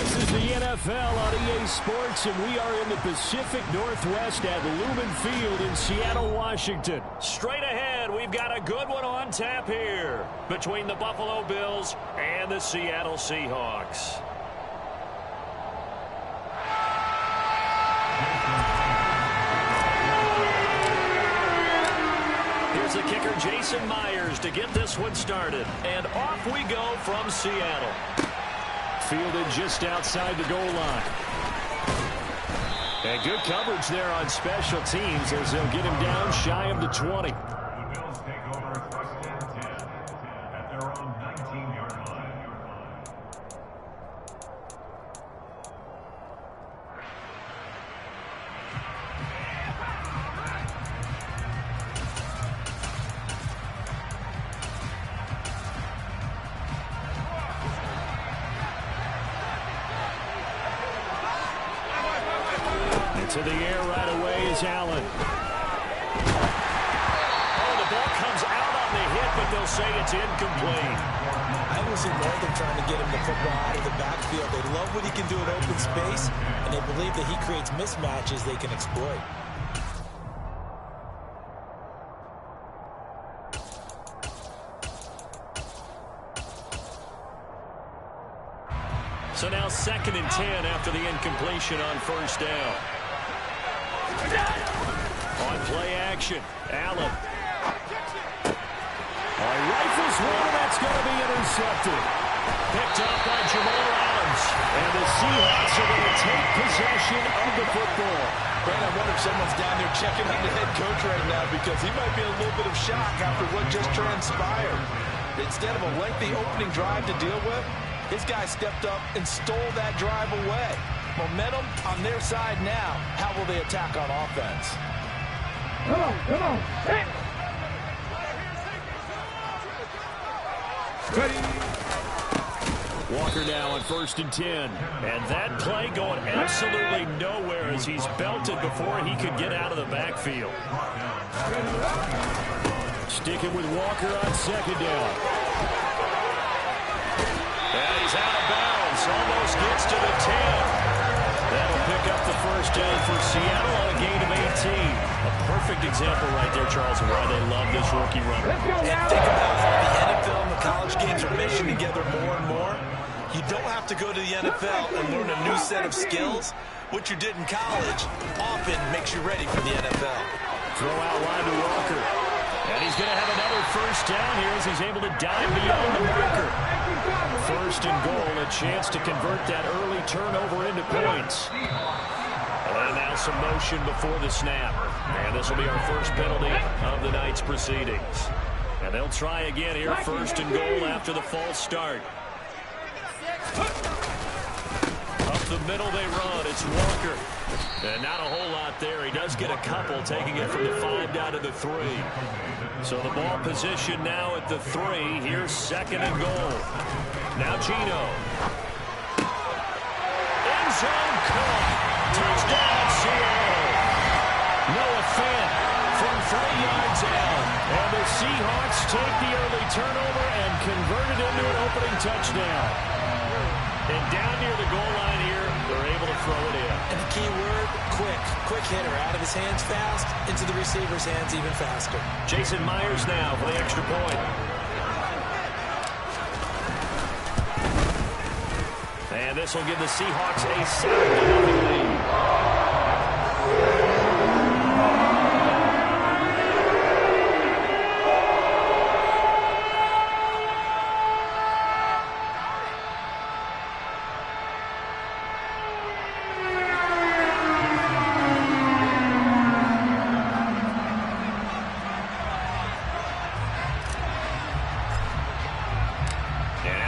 This is the NFL on EA Sports, and we are in the Pacific Northwest at Lumen Field in Seattle, Washington. Straight ahead, we've got a good one on tap here between the Buffalo Bills and the Seattle Seahawks. Here's the kicker, Jason Myers, to get this one started. And off we go from Seattle. Fielded just outside the goal line. And good coverage there on special teams as they'll get him down shy of the 20. The Bills take over first and 10 at their own 19-yard line. To the air right away is Allen. Oh, the ball comes out on the hit, but they'll say it's incomplete. I will see more of them trying to get him the football out of the backfield. They love what he can do in open space, and they believe that he creates mismatches they can exploit. So now 2nd and 10 after the incompletion on first down. On play action, Allen. Rifles one, and that's going to be intercepted. Picked up by Jamal Adams. And the Seahawks are going to take possession of the football. Brad, I wonder if someone's down there checking on the head coach right now because he might be in a little bit of shock after what just transpired. Instead of a lengthy opening drive to deal with, his guy stepped up and stole that drive away. Momentum on their side now. How will they attack on offense? Come on. Hey. Ready. Walker now on 1st and 10. And that play going absolutely nowhere as he's belted before he could get out of the backfield. Sticking with Walker on 2nd down. And he's out of bounds. Almost gets to the 10. That'll pick up the first down for Seattle on a gain of 18. A perfect example right there, Charles, of why they love this rookie runner. And think about how the NFL and the college games are meshing together more and more. You don't have to go to the NFL and learn a new set of skills. What you did in college often makes you ready for the NFL. Throw out line to Walker. And he's going to have another first down here as he's able to dive beyond the marker. 1st and goal, a chance to convert that early turnover into points. And now some motion before the snap. And this will be our first penalty of the night's proceedings. And they'll try again here, 1st and goal after the false start. Up the middle they run. It's Walker. And not a whole lot there. He does get a couple, taking it from the 5 down to the 3. So the ball position now at the 3. Here's 2nd and goal. Now Gino. End zone caught. Touchdown Seattle. Noah Fant from 3 yards out. And the Seahawks take the early turnover and convert it into an opening touchdown. And down near the goal line here, they're able to throw it in. And the key word, quick. Quick hitter. Out of his hands fast, into the receiver's hands even faster. Jason Myers now for the extra point. And this will give the Seahawks a 7-0 lead.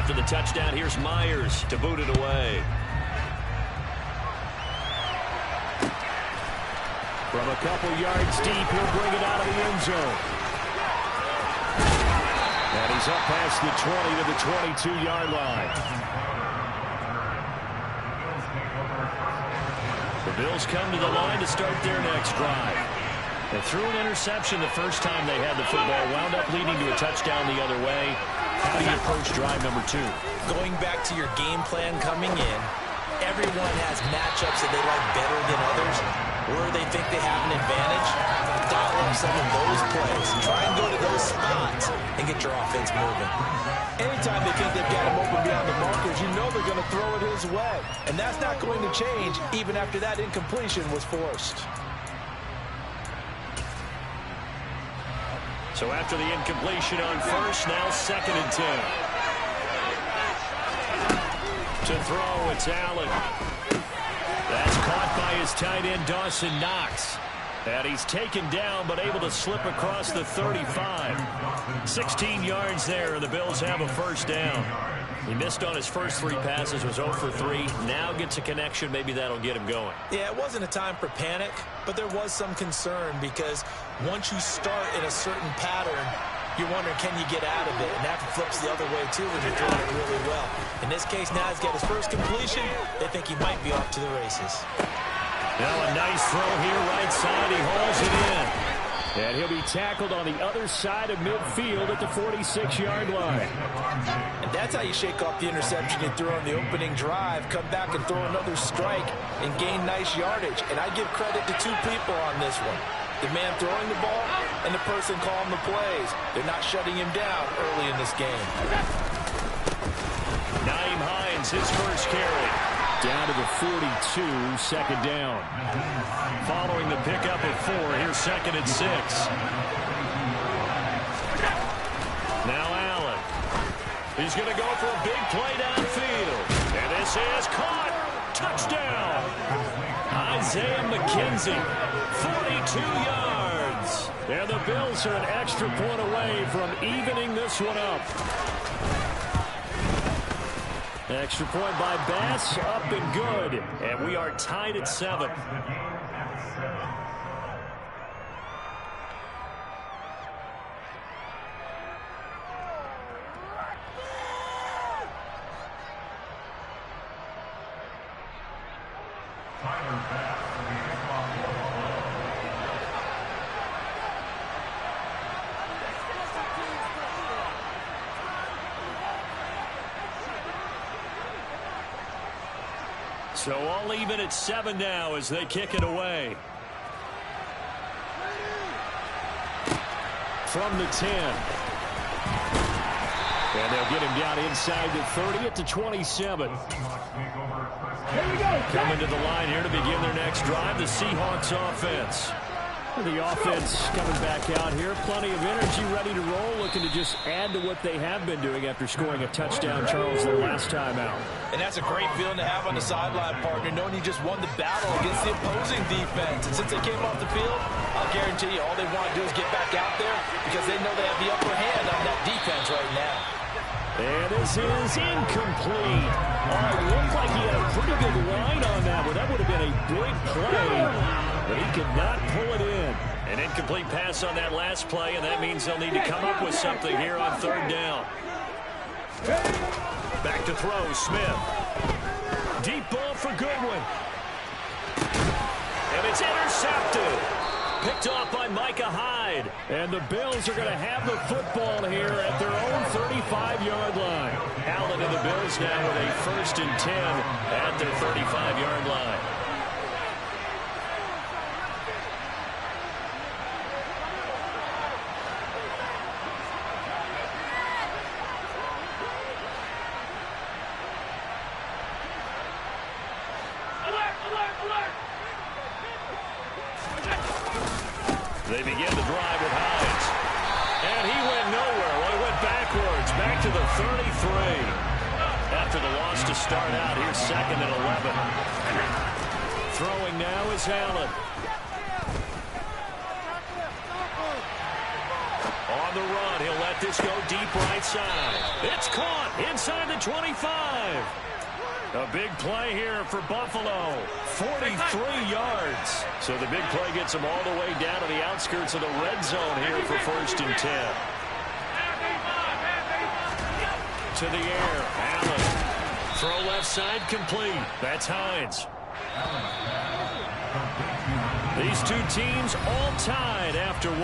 The touchdown, here's Myers to boot it away. From a couple yards deep, he'll bring it out of the end zone. And he's up past the 20 to the 22-yard line. The Bills come to the line to start their next drive. They threw an interception the first time they had the football, wound up leading to a touchdown the other way. How do you approach drive number 2? Going back to your game plan coming in, everyone has matchups that they like better than others, where they think they have an advantage. Dial up some of those plays. Try and go to those spots and get your offense moving. Anytime they think they've got him open beyond the markers, you know they're going to throw it his way. And that's not going to change even after that incompletion was forced. So after the incompletion on first, now 2nd and 10. To throw, it's Allen. That's caught by his tight end, Dawson Knox. And he's taken down, but able to slip across the 35. 16 yards there, and the Bills have a first down. He missed on his first 3 passes, was 0 for 3. Now gets a connection. Maybe that'll get him going. Yeah, it wasn't a time for panic, but there was some concern because once you start in a certain pattern, you're wondering, can you get out of it? And that flips the other way, too, when you're throwing it really well. In this case, now he's got his first completion. They think he might be off to the races. Now a nice throw here, right side. He hauls it in. And he'll be tackled on the other side of midfield at the 46-yard line. And that's how you shake off the interception you threw on the opening drive. Come back and throw another strike and gain nice yardage. And I give credit to 2 people on this one. The man throwing the ball and the person calling the plays. They're not shutting him down early in this game. Nyheim Hines, his first carry. Down to the 42, 2nd down. Following the pickup of 4, here's 2nd and 6. Now Allen. He's going to go for a big play downfield. And this is caught. Touchdown. Isaiah McKenzie, 42 yards. And the Bills are an extra point away from evening this one up. Extra point by Bass, up and good. And we are tied at 7. So all even at 7 now as they kick it away. From the 10. And they'll get him down inside the 30 at the 27. Coming to the line here to begin their next drive, the Seahawks offense. The offense coming back out here. Plenty of energy, ready to roll, looking to just add to what they have been doing after scoring a touchdown, Charles, their last time out. And that's a great feeling to have on the sideline, partner, knowing you just won the battle against the opposing defense. And since they came off the field, I'll guarantee you all they want to do is get back out there because they know they have the upper hand on that defense right now. And this is incomplete. It looked like he had a pretty good line on that, but that would have been a big play. But he could not pull it in. An incomplete pass on that last play, and that means they'll need to come up with something here on 3rd down. Back to throw, Smith. Deep ball for Goodwin. And it's intercepted. Picked off by Micah Hyde. And the Bills are going to have the football here at their own 35-yard line. Allen and the Bills now with a 1st and 10 at their 35-yard line. They begin the drive with Hines. And he went nowhere. Well, he went backwards, back to the 33. After the loss to start out, here's 2nd and 11. Throwing now is Allen. On the run, he'll let this go deep right side. It's caught inside the 25. A big play here for Buffalo. 43 yards. So the big play gets them all the way down to the outskirts of the red zone here for 1st and 10. To the air, Allen. Throw left side complete. That's Hines. These 2 teams all tied after 1.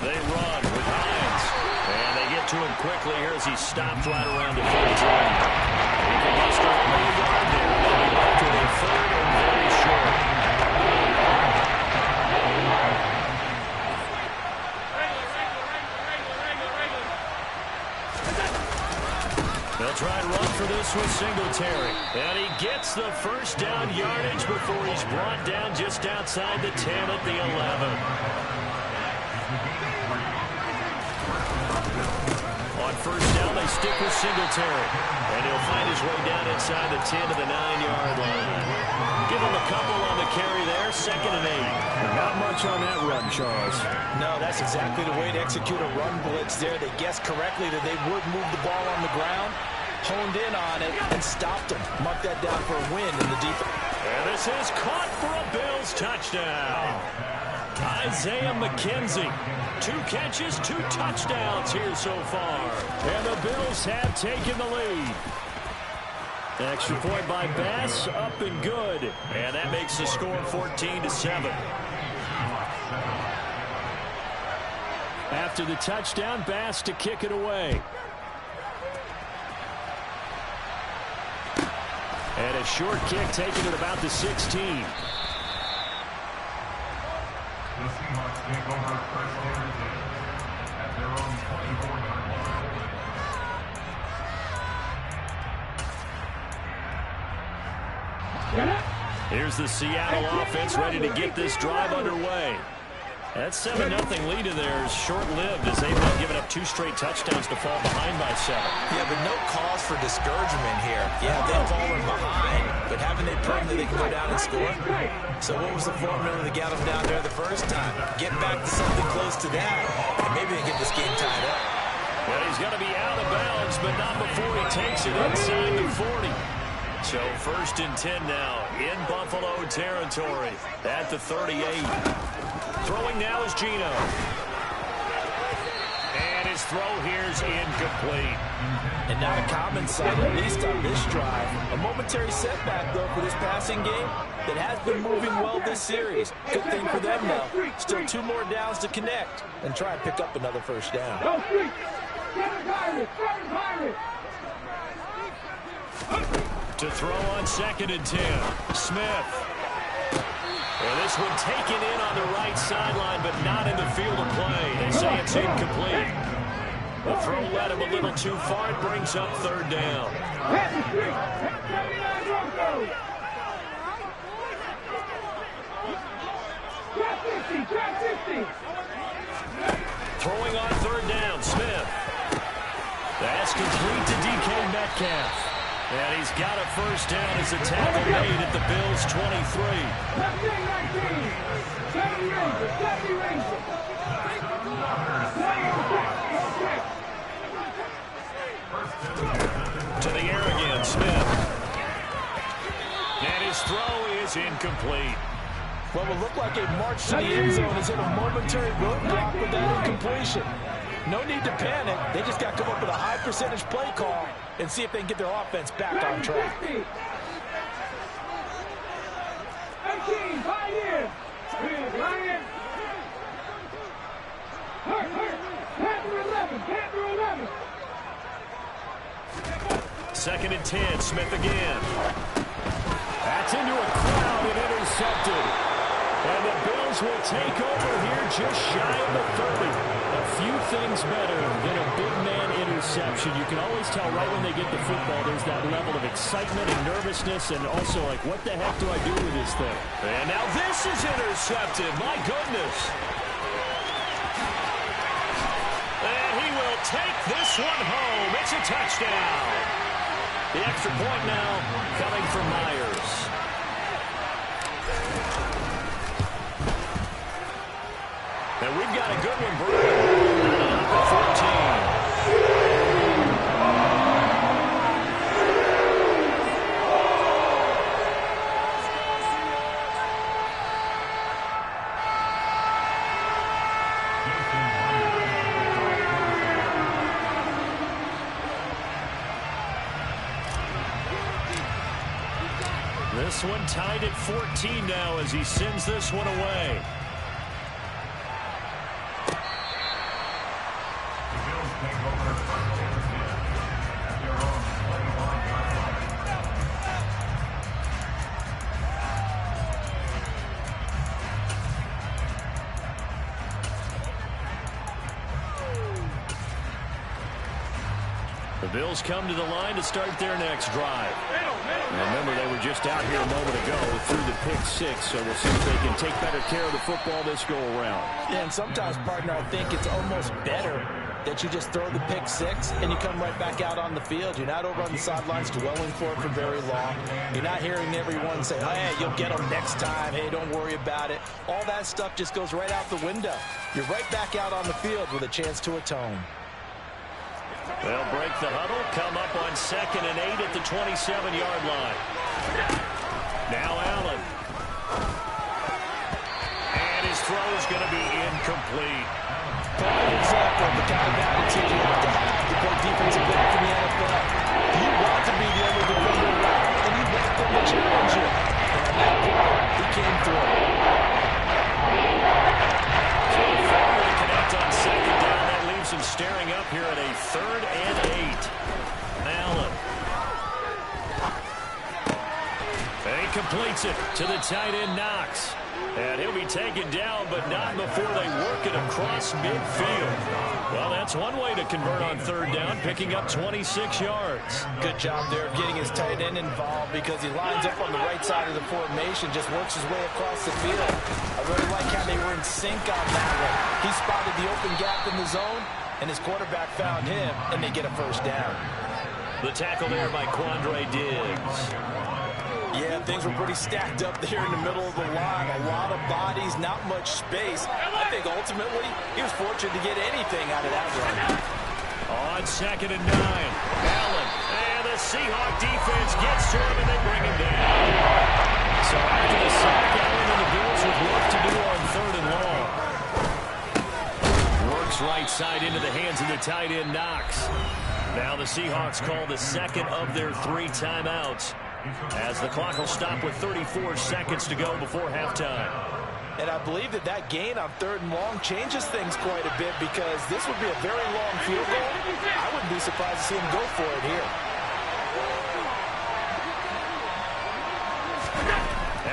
They run with Hines. And they get to him quickly here as he stopped right around the 15. He can muster a yard there. They'll be left with a third and very short. They'll try and run for this with Singletary. And he gets the first down yardage before he's brought down just outside the 10 at the 11. On first down, they stick with Singletary. And he'll find his way down inside the 10 to the 9-yard line. Give him a couple on the carry there, 2nd and 8. Not much on that run, Charles. No, that's exactly the way to execute a run blitz there. They guessed correctly that they would move the ball on the ground, honed in on it, and stopped them. Mark that down for a win in the defense. And this is caught for a Bills touchdown. Isaiah McKenzie. 2 catches, 2 touchdowns here so far. And the Bills have taken the lead. Extra point by Bass, up and good. And that makes the score 14-7. After the touchdown, Bass to kick it away. And a short kick taken at about the 16. The Seahawks take over first and 10 at their own 24-yard line. Here's the Seattle offense ready to get this drive underway. That 7-0 lead of theirs short-lived as they've been giving up 2 straight touchdowns to fall behind by 7. Yeah, but no cause for discouragement here. Yeah, they've fallen behind, but haven't they proven that they can go down and score? So what was the formula to get them down there the first time? Get back to something close to that, and maybe they get this game tied up. Well, he's going to be out of bounds, but not before he takes it inside the 40. So 1st and 10 now in Buffalo territory at the 38. Throwing now is Geno. And his throw here is incomplete. And not a common sight, at least on this drive. A momentary setback, though, for this passing game that has been moving well this series. Good thing for them, though. Still 2 more downs to connect and try and pick up another first down. To throw on 2nd and 10. Smith. And this one taken in on the right sideline, but not in the field of play. They say it's incomplete. The throw led him a little too far. It brings up 3rd down. Throwing on 3rd down, Smith. That's complete to DK Metcalf. And he's got a first down as a tackle made at the Bills' 23. To the air again, Smith. And his throw is incomplete. What will look like a march to the end zone is in a momentary roadblock with that incompletion. No need to panic. They just got to come up with a high percentage play call and see if they can get their offense back on track. 18, 5 years. Ryan. Panther 11. 2nd and 10. Smith again. That's into a crowd and intercepted. And the Bills will take over here just shy of the 30. A few things better than a big man interception. You can always tell right when they get the football, there's that level of excitement and nervousness and also like, what the heck do I do with this thing? And now this is intercepted. My goodness. And he will take this one home. It's a touchdown. The extra point now coming from Myers. And we've got a good one, Brian. Up at 14. This one tied at 14 now as he sends this one away. Bills come to the line to start their next drive. Remember, they were just out here a moment ago through the pick six, so we'll see if they can take better care of the football this go-around. Yeah, and sometimes, partner, I think it's almost better that you just throw the pick six and you come right back out on the field. You're not over on the sidelines dwelling for it for very long. You're not hearing everyone say, hey, you'll get them next time. Hey, don't worry about it. All that stuff just goes right out the window. You're right back out on the field with a chance to atone. They'll break the huddle, come up on 2nd and 8 at the 27-yard line. Now Allen. And his throw is going to be incomplete. Perfect example of the kind of attitude you have to play defensive back in the NFL. You want to be the only defender around, and you want them to challenge you. And that play, he came through. So failure to connect on 2nd down. That leaves him staring up here at a 3rd and 8. Allen. And he completes it to the tight end, Knox. And he'll be taken down, but not before they work it across midfield. Well, that's one way to convert on 3rd down, picking up 26 yards. Good job there of getting his tight end involved because he lines up on the right side of the formation, just works his way across the field. I really like how they were in sync on that one. He spotted the open gap in the zone, and his quarterback found him, and they get a 1st down. The tackle there by Quandre Diggs. Yeah, things were pretty stacked up there in the middle of the line. A lot of bodies, not much space. I think ultimately he was fortunate to get anything out of that run. On 2nd and 9, Allen. And the Seahawk defense gets to him, and they bring him down. So after the sack, Allen and the Bills with work to do on 3rd and long. Works right side into the hands of the tight end, Knox. Now the Seahawks call the 2nd of their 3 timeouts, as the clock will stop with 34 seconds to go before halftime. And I believe that gain on 3rd and long changes things quite a bit because this would be a very long field goal. I wouldn't be surprised to see him go for it here.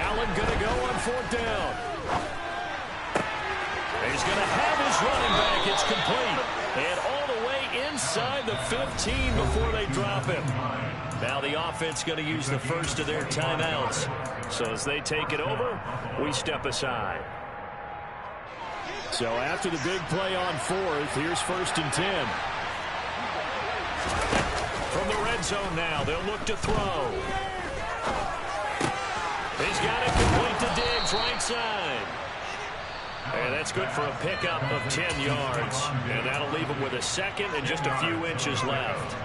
Allen going to go on 4th down. He's going to have his running back. It's complete. And all the way inside the 15 before they drop him. Now the offense going to use the first of their timeouts. So as they take it over, we step aside. So after the big play on 4th, here's 1st and 10. From the red zone now, they'll look to throw. He's got it complete to Diggs, right side. And that's good for a pickup of 10 yards. And that'll leave him with a 2nd and just a few inches left.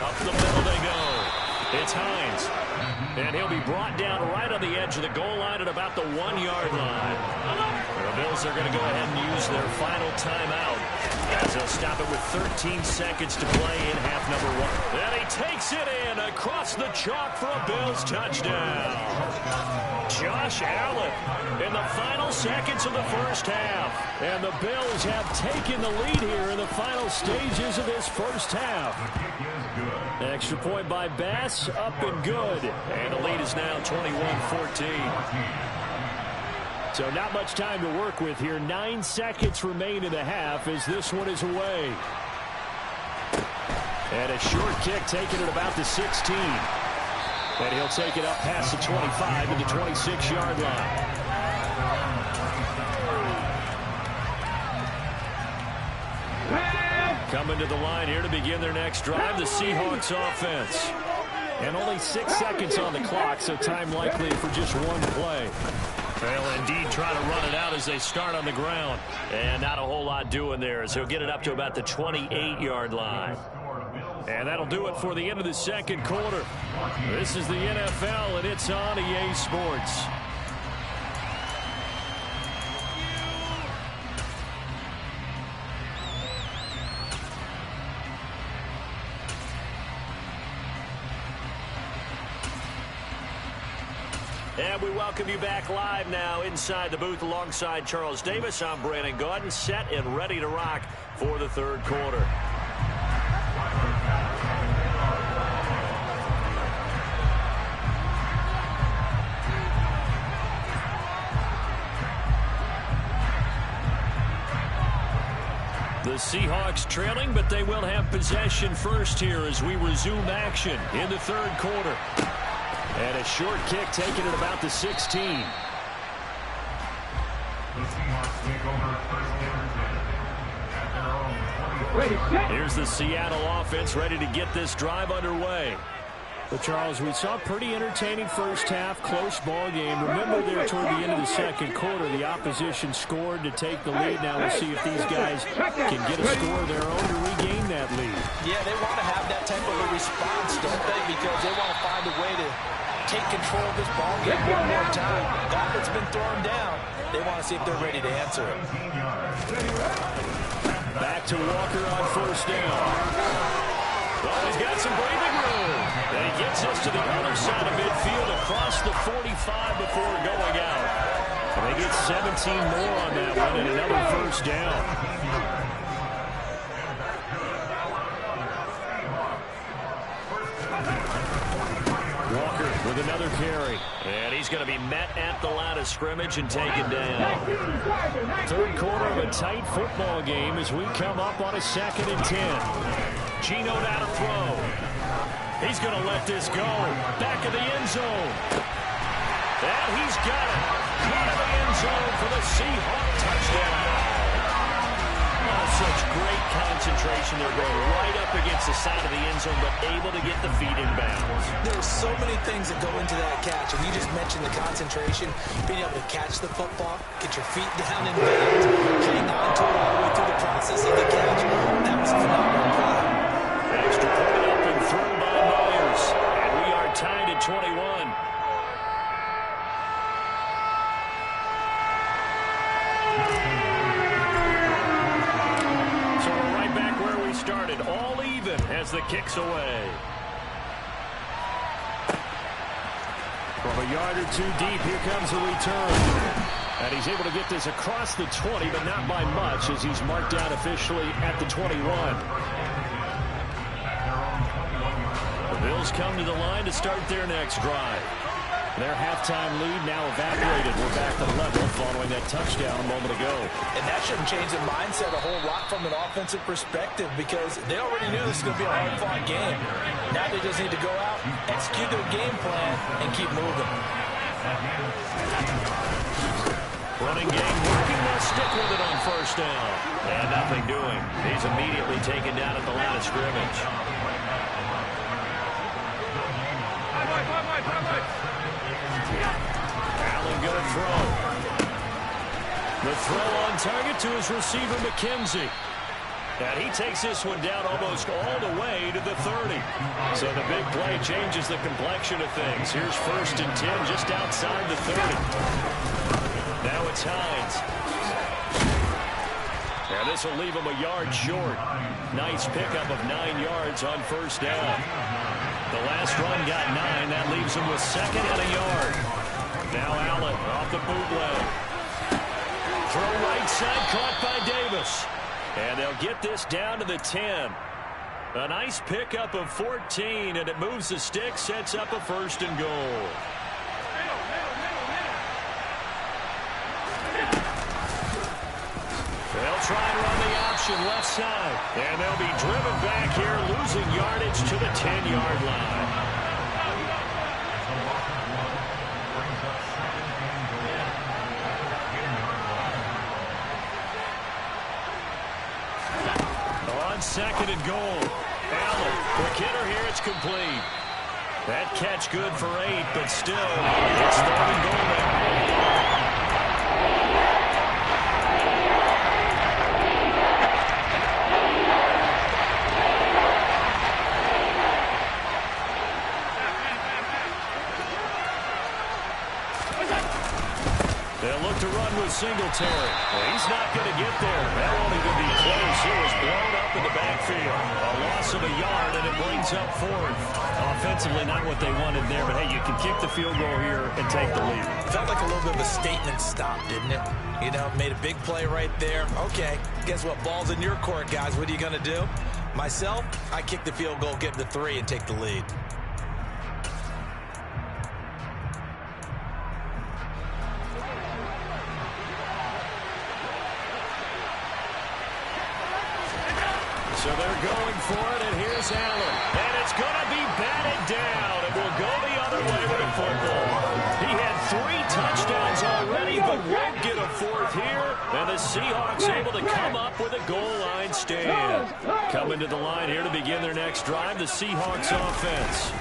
Up the middle they go. It's Hines. And he'll be brought down right on the edge of the goal line at about the 1-yard line. The Bills are going to go ahead and use their final timeout, as they'll stop it with 13 seconds to play in half number 1. And he takes it in across the chalk for a Bills touchdown. Josh Allen in the final seconds of the first half. And the Bills have taken the lead here in the final stages of this first half. Extra point by Bass, up and good. And the lead is now 21-14. So not much time to work with here. 9 seconds remain in the half as this one is away. And a short kick taken at about the 16. And he'll take it up past the 25 to the 26-yard line. Coming to the line here to begin their next drive, the Seahawks offense. And only 6 seconds on the clock, so time likely for just one play. They'll indeed try to run it out as they start on the ground. And not a whole lot doing there, as he'll get it up to about the 28-yard line. And that'll do it for the end of the second quarter. This is the NFL, and it's on EA Sports. And we welcome you back live now inside the booth alongside Charles Davis. I'm Brandon Gaudin, set and ready to rock for the third quarter. The Seahawks trailing, but they will have possession first here as we resume action in the third quarter. And a short kick taken at about the 16. The Seahawks take over first down 10 at their own 20. Ready, set. Here's the Seattle offense ready to get this drive underway. Well, Charles, we saw a pretty entertaining first half, close ball game. Remember there toward the end of the second quarter, the opposition scored to take the lead. Now we'll see if these guys can get a score of their own to regain that lead. Yeah, they want to have that type of a response, don't they? Because they want to find a way to take control of this ball game one more time. Gauntlet's been thrown down. They want to see if they're ready to answer it. Back to Walker on first down. Well, he's got some breathing room. And he gets us to the other side of midfield across the 45 before going out. And they get 17 more on that one and another first down. Walker with another carry. And he's going to be met at the line of scrimmage and taken down. Third quarter of a tight football game as we come up on a 2nd and 10. Gino now to throw. He's going to let this go. Back of the end zone. And he's got it. Out of the end zone for the Seahawk touchdown. Oh, such great concentration. They're going right up against the side of the end zone, but able to get the feet in bounds. There's so many things that go into that catch, and you just mentioned the concentration, being able to catch the football, get your feet down in bounds, hang on to it all the way through the process of the catch. That was a phenomenal play. Extra point up and through by Myers, and we are tied at 21. So we're right back where we started, all even as the kick's away. From a yard or two deep, here comes the return. And he's able to get this across the 20, but not by much as he's marked out officially at the 21. The Bills come to the line to start their next drive. Their halftime lead now evaporated. We're back to level following that touchdown a moment ago. And that shouldn't change the mindset a whole lot from an offensive perspective because they already knew this was going to be a hard-fought game. Now they just need to go out, execute their game plan, and keep moving. Running game working. They'll stick with it on first down. And nothing doing. He's immediately taken down at the line of scrimmage. Allen going to throw. The throw on target to his receiver, McKenzie. And he takes this one down almost all the way to the 30. So the big play changes the complexion of things. Here's 1st and 10 just outside the 30. Now it's Hines. And this will leave him a yard short. Nice pickup of 9 yards on first down. The last run got 9. That leaves him with 2nd and a yard. Now Allen off the bootleg. Throw right side, caught by Davis. And they'll get this down to the 10. A nice pickup of 14, and it moves the stick, sets up a 1st and goal. They'll try and run the option left side. And they'll be driven back here, losing yardage to the 10-yard line. On 2nd and goal. Allen, quick hitter here, it's complete. That catch good for 8, but still, it's 3rd and goal now. They'll look to run with Singletary. Well, he's not going to get there. That won't even be close. He was blown up in the backfield. A loss of a yard, and it brings up 4th. Offensively, not what they wanted there, but hey, you can kick the field goal here and take the lead. Felt like a little bit of a statement stop, didn't it? You know, made a big play right there. Okay, guess what? Ball's in your court, guys. What are you going to do? Myself, I kick the field goal, get the 3, and take the lead. So they're going for it, and here's Allen. And it's going to be batted down, and we'll go the other way with the football. He had 3 touchdowns already, but won't get a 4th here. And the Seahawks able to come up with a goal line stand. Coming to the line here to begin their next drive, the Seahawks offense.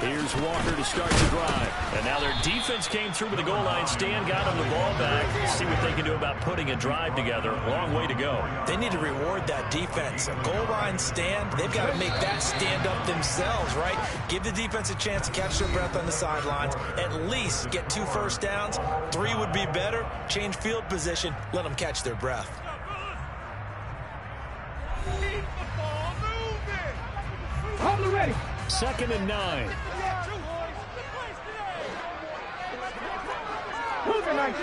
Here's Walker to start the drive. And now their defense came through with the goal line stand, got them the ball back. See what they can do about putting a drive together. Long way to go. They need to reward that defense. A goal line stand, they've got to make that stand up themselves, right? Give the defense a chance to catch their breath on the sidelines. At least get 2 first downs. 3 would be better. Change field position. Let them catch their breath. Hold ready. 2nd and 9. Move it, 19.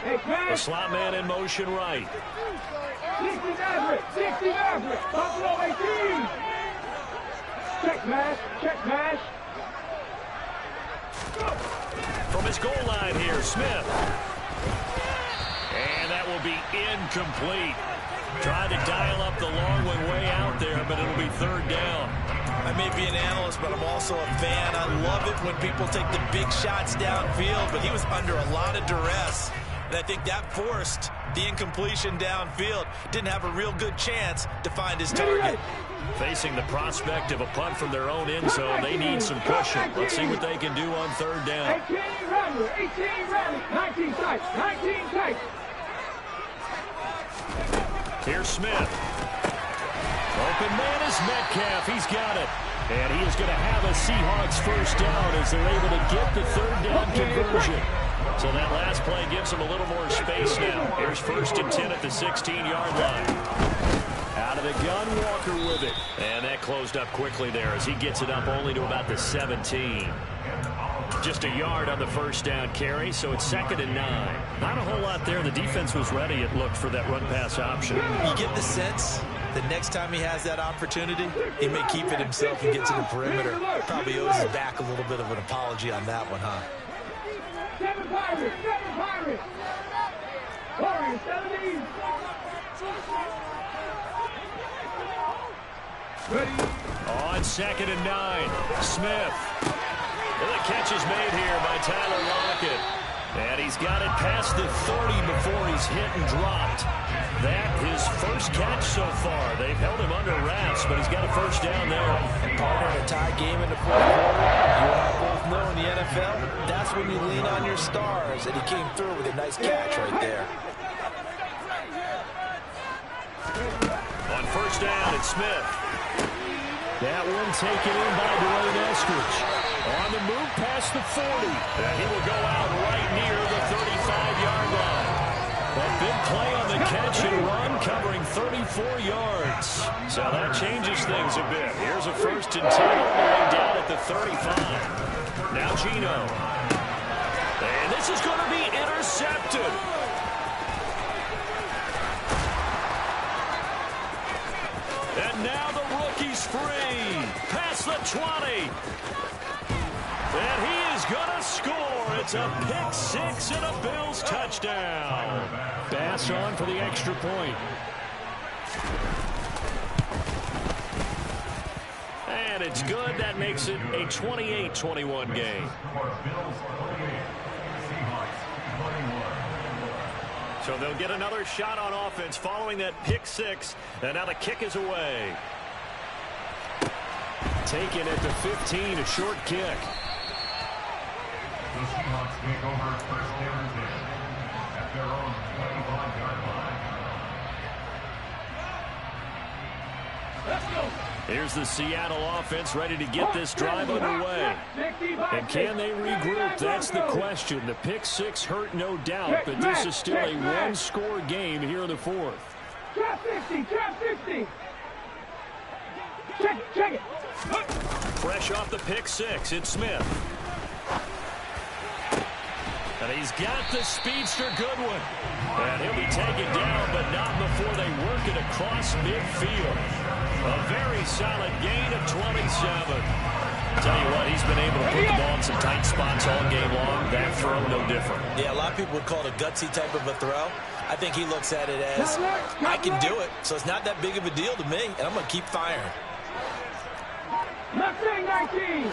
Hey, The pass. slot man in motion right. 60 Maverick. 60 Maverick. Buffalo 18. Check mash. Check mash. From his goal line here, Smith. And that will be incomplete. Trying to dial up the long one way out there, but it'll be 3rd down. I may be an analyst, but I'm also a fan. I love it when people take the big shots downfield, but he was under a lot of duress. And I think that forced the incompletion downfield. Didn't have a real good chance to find his target. Facing the prospect of a punt from their own end zone, they need some cushion. Let's see what they can do on 3rd down. 18 Rally. 18 Rally. 19 tight. 19 tight. Here's Smith. Open man is Metcalf. He's got it. And he is going to have a Seahawks first down as they're able to get the 3rd down conversion. So that last play gives them a little more space now. Here's 1st and 10 at the 16-yard line. Out of the gun, Walker with it. And that closed up quickly there as he gets it up only to about the 17. Just a yard on the first down carry, so it's 2nd and 9. Not a whole lot there. The defense was ready, it looked, for that run-pass option. You get the sense the next time he has that opportunity, he may keep it himself and get to the perimeter. Probably owes his back a little bit of an apology on that one, huh? 7 Pirates. 7 Pirates. Warriors 17. Ready. On 2nd and 9, Smith. Well, the catch is made here by Tyler Lockett. And he's got it past the 30 before he's hit and dropped. That his first catch so far. They've held him under wraps, but he's got a first down there. And partner, in a tie game in the 4th quarter, you and I both know in the NFL, that's when you lean on your stars, and he came through with a nice catch right there. On first down, it's Smith. That one taken in by Dwayne Eskridge. On the move past the 40. And he will go out right near the 35-yard line. A big play on the catch and run, covering 34 yards. So that changes things a bit. Here's a 1st and 10 all the way down at the 35. Now Gino. And this is going to be intercepted. And now the rookie's free. Past the 20. And he is going to score. It's a pick 6 and a Bills touchdown. Bass on for the extra point. And it's good. That makes it a 28-21 game. Bills 28, Seahawks 21. So they'll get another shot on offense following that pick 6. And now the kick is away. Taken at the 15, a short kick. The Seahawks take over 1st and 10 at their own 21-yard line. Let's go. Here's the Seattle offense ready to get this drive underway. And can they regroup? That's the question. The pick 6 hurt, no doubt, but this is still a one-score game here in the 4th. Trap 50. Trap 50. Check it. Check it. Fresh off the pick 6, it's Smith. And he's got the speedster Goodwin. And he'll be taken down, but not before they work it across midfield. A very solid gain of 27. Tell you what, he's been able to put the ball in some tight spots all game long. That throw, no different. Yeah, a lot of people would call it a gutsy type of a throw. I think he looks at it as, I can do it, so it's not that big of a deal to me, and I'm going to keep firing. Left wing 19.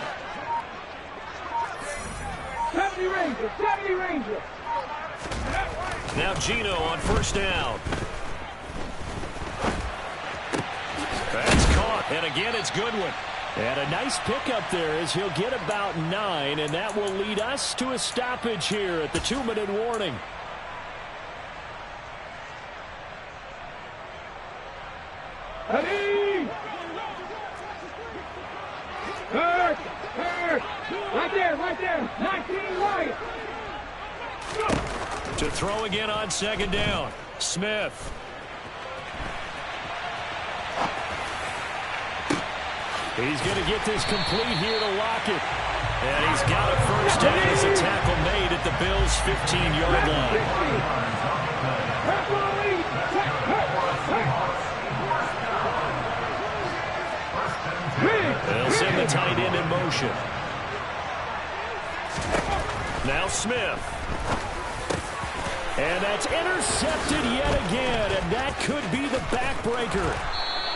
70 Ranger, 70 Ranger. Now Gino on first down. That's caught, and again it's Goodwin. And a nice pickup there as he'll get about 9, and that will lead us to a stoppage here at the 2-minute warning. Ready! Hurt! Right there! 19 right! To throw again on second down. Smith. He's going to get this complete here to Lockett. And he's got a first down as a tackle made at the Bills' 15-yard line. They'll send the tight end in motion. Now Smith. And that's intercepted yet again, and that could be the backbreaker.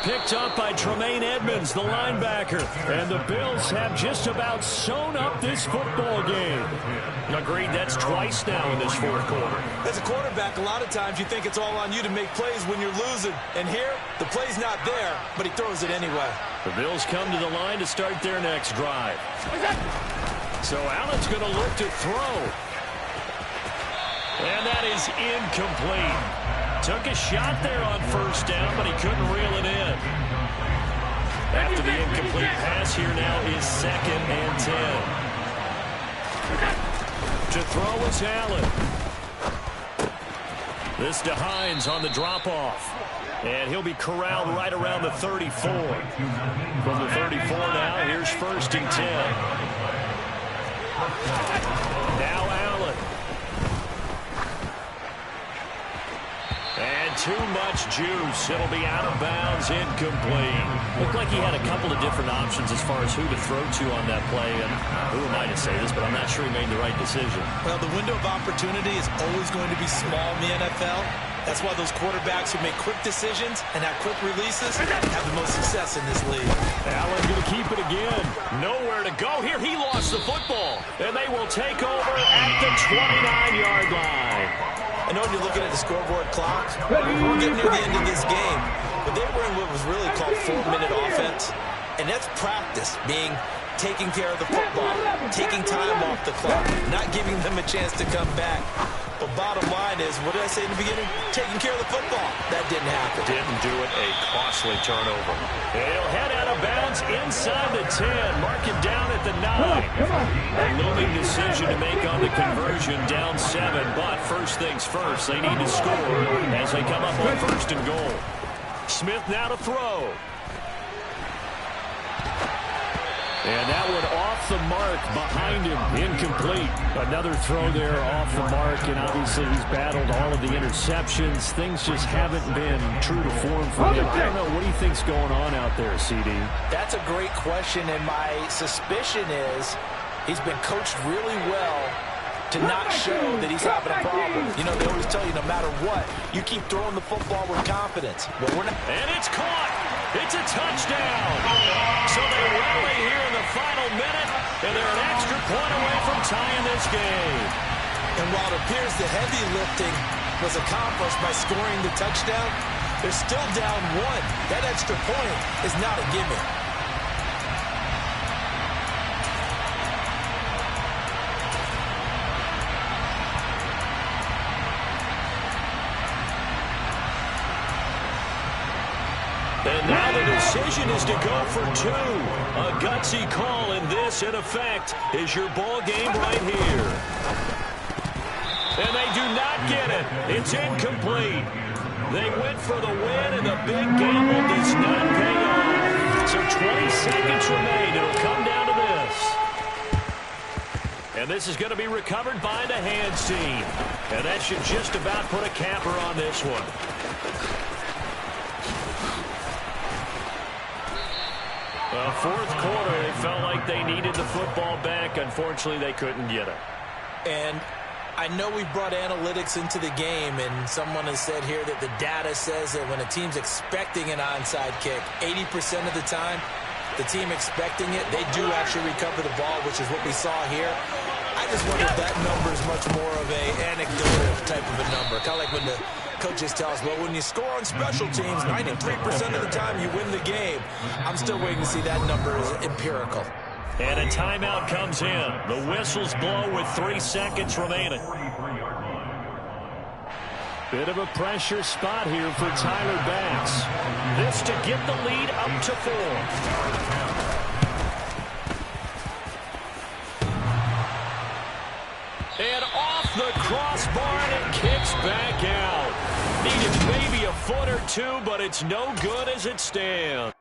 Picked up by Tremaine Edmonds, the linebacker. And the Bills have just about sewn up this football game. Agreed, that's twice now in this fourth quarter. As a quarterback, a lot of times you think it's all on you to make plays when you're losing. And here, the play's not there, but he throws it anyway. The Bills come to the line to start their next drive. So Allen's going to look to throw. And that is incomplete. Took a shot there on first down, but he couldn't reel it in. After the incomplete pass, here now is 2nd and 10. To throw is Allen. This to Hines on the drop-off. And he'll be corralled right around the 34. From the 34 now, here's 1st and 10. Now Allen. And too much juice. It'll be out of bounds, incomplete. Looked like he had a couple of different options as far as who to throw to on that play. And who am I to say this, but I'm not sure he made the right decision. Well, the window of opportunity is always going to be small in the NFL. That's why those quarterbacks who make quick decisions and have quick releases have the most success in this league. Allen going to keep it again. Nowhere to go here. He lost the football. And they will take over at the 29-yard line. I know when you're looking at the scoreboard clock, we're getting near the end of this game, but they were in what was really called 4-minute offense, and that's practice, being taking care of the football, taking time off the clock, not giving them a chance to come back. But bottom line is, what did I say in the beginning? Taking care of the football. That didn't happen. Didn't do it. A costly turnover. He'll head out of bounds inside the 10. Mark it down at the 9. A looming decision to make on the conversion, down 7. But first things first, they need to score as they come up on 1st and goal. Smith now to throw. And that one off the mark behind him, incomplete. Another throw there off the mark, and obviously he's battled all of the interceptions. Things just haven't been true to form for him. I don't know, what do you think's going on out there, CD? That's a great question, and my suspicion is he's been coached really well to not show that he's having a problem. You know, they always tell you no matter what, you keep throwing the football with confidence. Well, we're not. And it's caught. It's a touchdown. So they rally here in the final minute, and they're an extra point away from tying this game. And while it appears the heavy lifting was accomplished by scoring the touchdown, they're still down 1. That extra point is not a gimme. And now the decision is to go for 2. A gutsy call, and this, in effect, is your ball game right here. And they do not get it. It's incomplete. They went for the win, and the big gamble does not pay off. So 20 seconds remain. It'll come down to this. And this is going to be recovered by the hands team. And that should just about put a capper on this one. Well, fourth quarter, they felt like they needed the football back. Unfortunately, they couldn't get it. And I know we've brought analytics into the game, and someone has said here that the data says that when a team's expecting an onside kick, 80% of the time, the team expecting it, they do actually recover the ball, which is what we saw here. I just wonder if that number is much more of a anecdotal type of a number. Kind of like when the coaches tell us, well, when you score on special teams, 93% of the time you win the game. I'm still waiting to see that number is empirical. And a timeout comes in. The whistles blow with 3 seconds remaining. Bit of a pressure spot here for Tyler Bass. This to get the lead up to 4. And off the crossbar, and it kicks back out. Needed maybe a foot or two, but it's no good as it stands.